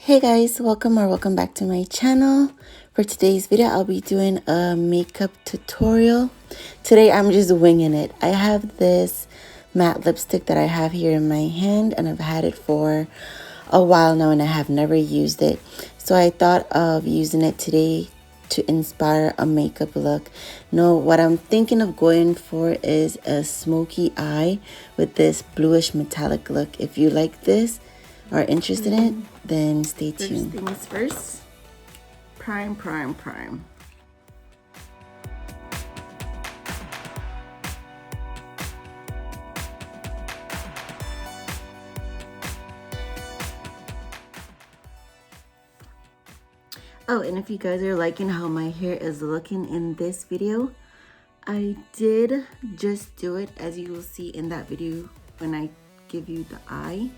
Hey guys, welcome back to my channel. For today's video, I'll be doing a makeup tutorial. Today I'm just winging it. I have this matte lipstick that I have here in my hand and I've had it for a while now and I have never used it. So I thought of using it today to inspire a makeup look. No, what I'm thinking of going for is a smoky eye with this bluish metallic look. If you like this, are interested in it, then stay tuned. First things first, prime. Oh, and if you guys are liking how my hair is looking in this video, I did just do it, as you will see in that video when I give you the eye.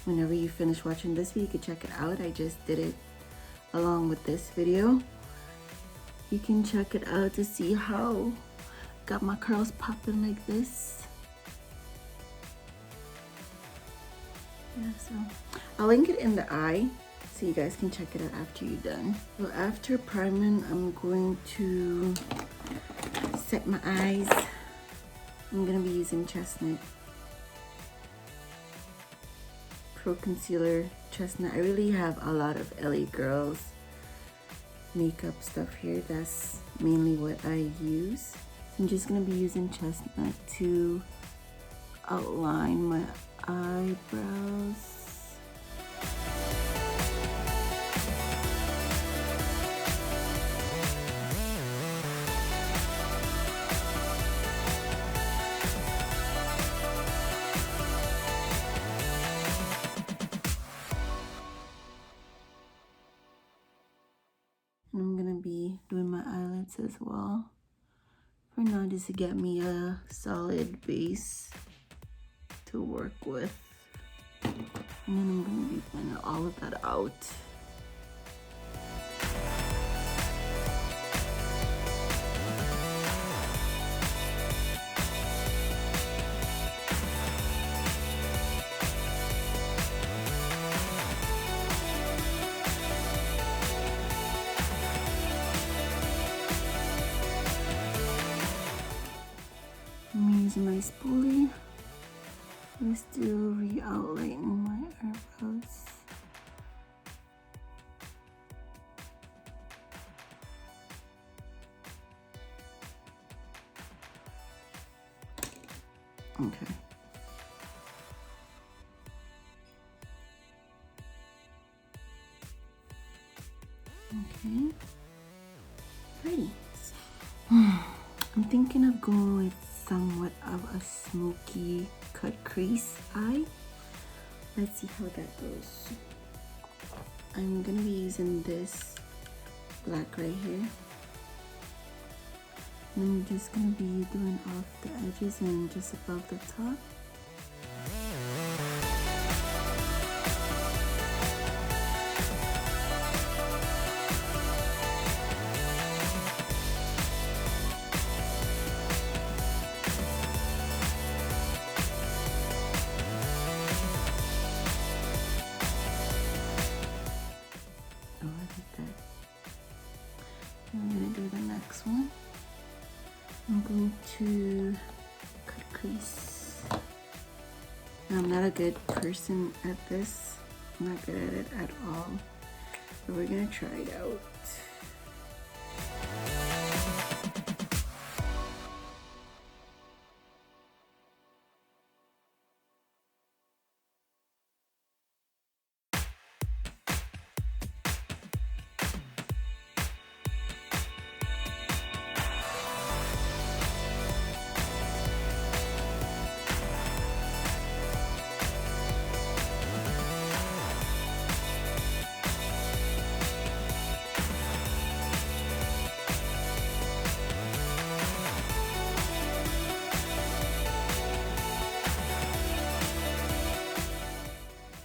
Whenever you finish watching this video, you can check it out. I just did it along with this video. You can check it out to see how got my curls popping like this. Yeah, so I'll link it in the eye so you guys can check it out after you're done. So after priming, I'm going to set my eyes. I'm gonna be using Chestnut Pro Concealer Chestnut. I really have a lot of LA Girls makeup stuff here. That's mainly what I use. I'm just gonna be using Chestnut to outline my eyebrows. And I'm gonna be doing my eyelids as well. For now, just to get me a solid base to work with. And then I'm gonna be blending all of that out. I'm using my spoolie just to re-outline my eyebrows. Okay. Okay. Pretty. I'm thinking of going with somewhat of a smoky cut crease eye. Let's see how that goes. I'm gonna be using this black right here. And I'm just gonna be doing off the edges and just above the top. I'm gonna do the next one. I'm going to cut crease. I'm not a good person at this. I'm not good at it at all. But we're gonna try it out.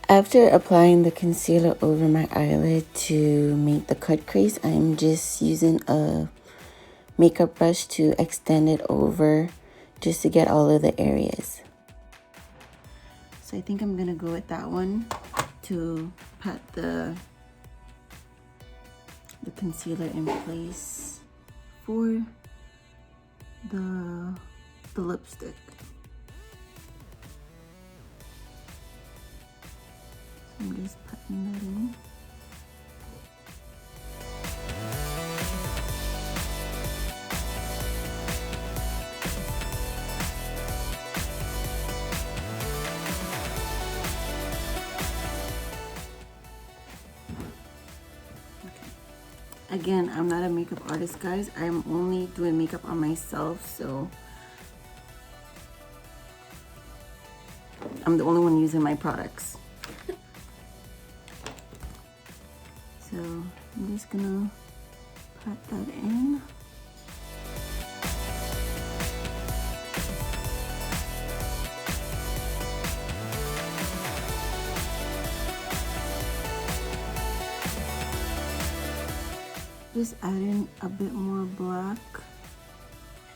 After applying the concealer over my eyelid to make the cut crease, I'm just using a makeup brush to extend it over just to get all of the areas. So I think I'm gonna go with that one to pat the concealer in place for the lipstick. So I'm just patting that in. Again, I'm not a makeup artist, guys. I'm only doing makeup on myself, so I'm the only one using my products. So I'm just gonna pat that in. Just add in a bit more black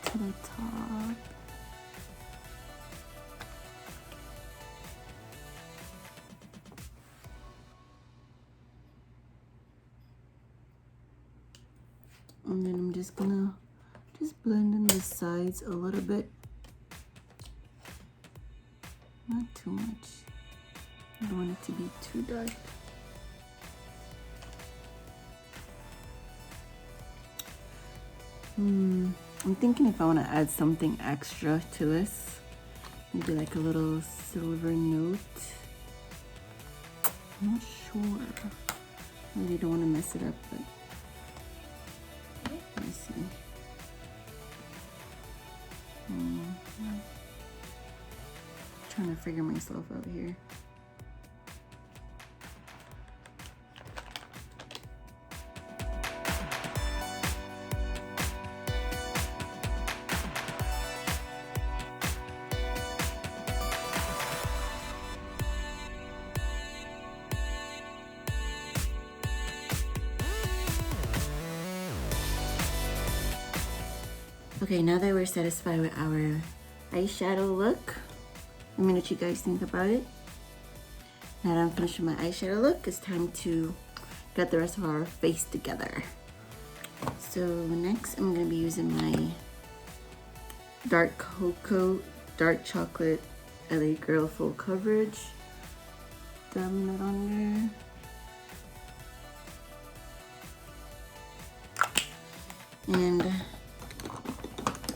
to the top. And then I'm just gonna blend in the sides a little bit. Not too much. I don't want it to be too dark. I'm thinking if I want to add something extra to this, maybe like a little silver note. I'm not sure. I really don't want to mess it up, but let me see. Trying to figure myself out here. Okay, now that we're satisfied with our eyeshadow look, let me know what you guys think about it. Now that I'm finished with my eyeshadow look, it's time to get the rest of our face together. So next, I'm gonna be using my dark cocoa, dark chocolate LA Girl full coverage. Dabbing that on there. And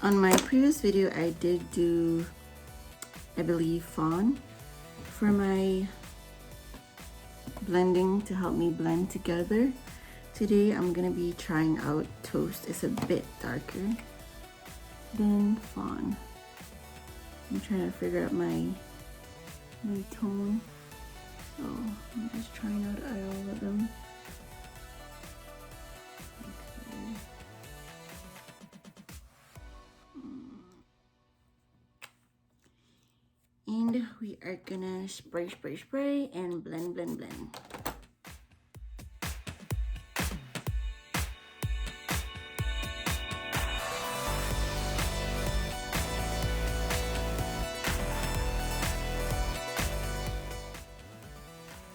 on my previous video, I did do, I believe, fawn for my blending to help me blend together. Today, I'm gonna be trying out toast. It's a bit darker than fawn. I'm trying to figure out my tone. So I'm just trying out all of them. And we are gonna spray, spray, spray and blend, blend, blend.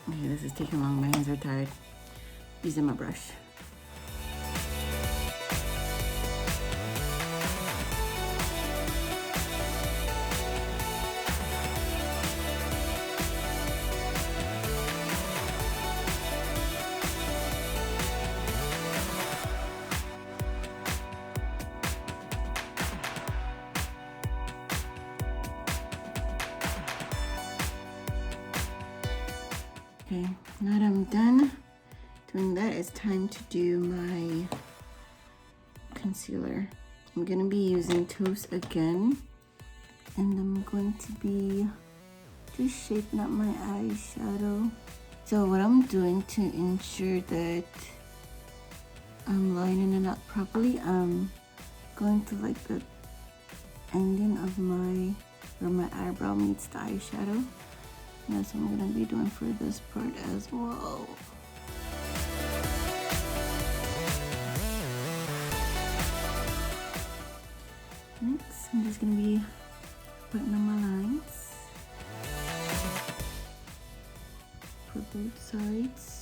Okay, this is taking long. My hands are tired. Using my brush. Okay, now that I'm done doing that, it's time to do my concealer. I'm gonna be using Toast again, and I'm going to be just shaping up my eyeshadow. So what I'm doing to ensure that I'm lining it up properly, I'm going to like the ending of where my eyebrow meets the eyeshadow. That's what I'm gonna be doing for this part as well. Next, I'm just gonna be putting on my lines. Put both sides.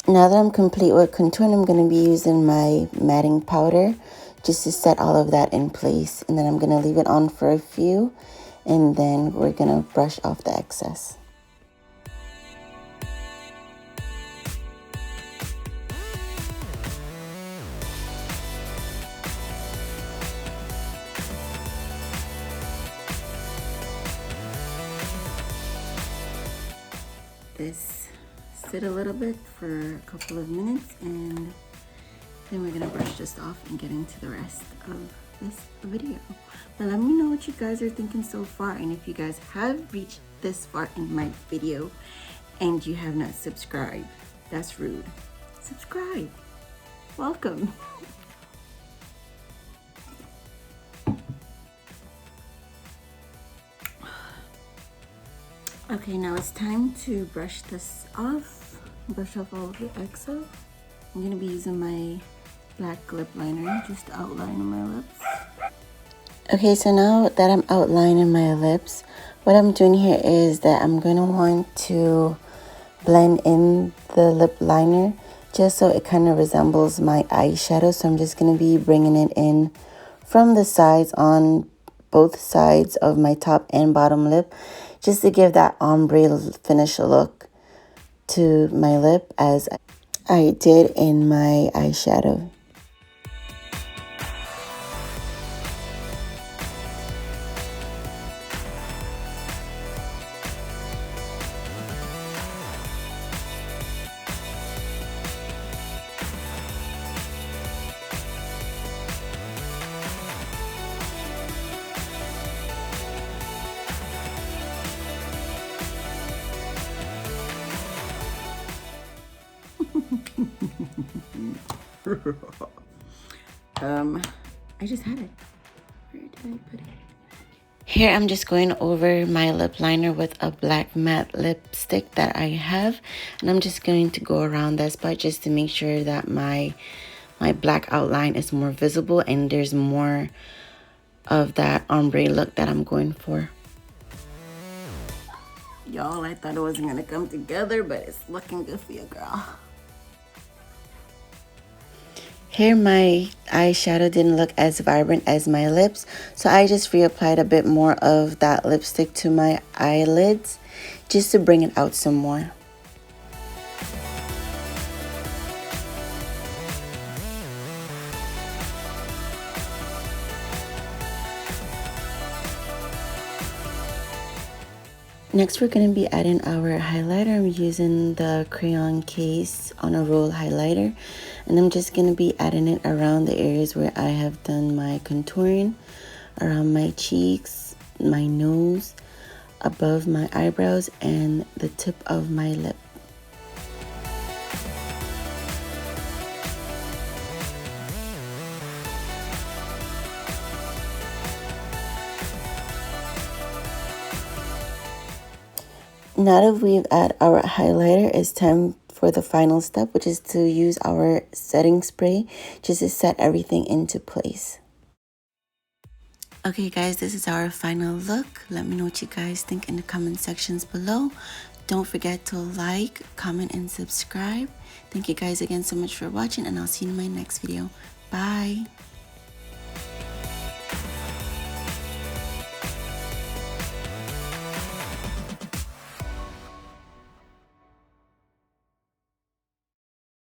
Now that I'm complete with contouring, I'm going to be using my matting powder just to set all of that in place. And then I'm going to leave it on for a few, and then we're going to brush off the excess. This sit a little bit for a couple of minutes, and then we're gonna brush this off and get into the rest of this video. But let me know what you guys are thinking so far, and if you guys have reached this far in my video and you have not subscribed, that's rude. Subscribe. Welcome. Okay, now it's time to brush this off. Brush off all of the excess. I'm gonna be using my black lip liner just to outline my lips. Okay, so now that I'm outlining my lips, what I'm doing here is that I'm going to want to blend in the lip liner just so it kind of resembles my eyeshadow. So I'm just going to be bringing it in from the sides on both sides of my top and bottom lip, just to give that ombre finish look to my lip as I did in my eyeshadow. I just had it. Where did I put it? Here I'm just going over my lip liner with a black matte lipstick that I have, and I'm just going to go around that spot just to make sure that my black outline is more visible and there's more of that ombre look that I'm going for. Y'all, I thought it wasn't gonna come together, but it's looking good for you, girl. Here my eyeshadow didn't look as vibrant as my lips, so I just reapplied a bit more of that lipstick to my eyelids just to bring it out some more. Next, we're going to be adding our highlighter. I'm using the crayon case on a roll highlighter, and I'm just going to be adding it around the areas where I have done my contouring, around my cheeks, my nose, above my eyebrows, and the tip of my lip. Now that we've added our highlighter, it's time for the final step, which is to use our setting spray just to set everything into place. Okay guys, this is our final look. Let me know what you guys think in the comment sections below. Don't forget to like, comment, and subscribe. Thank you guys again so much for watching, and I'll see you in my next video. Bye.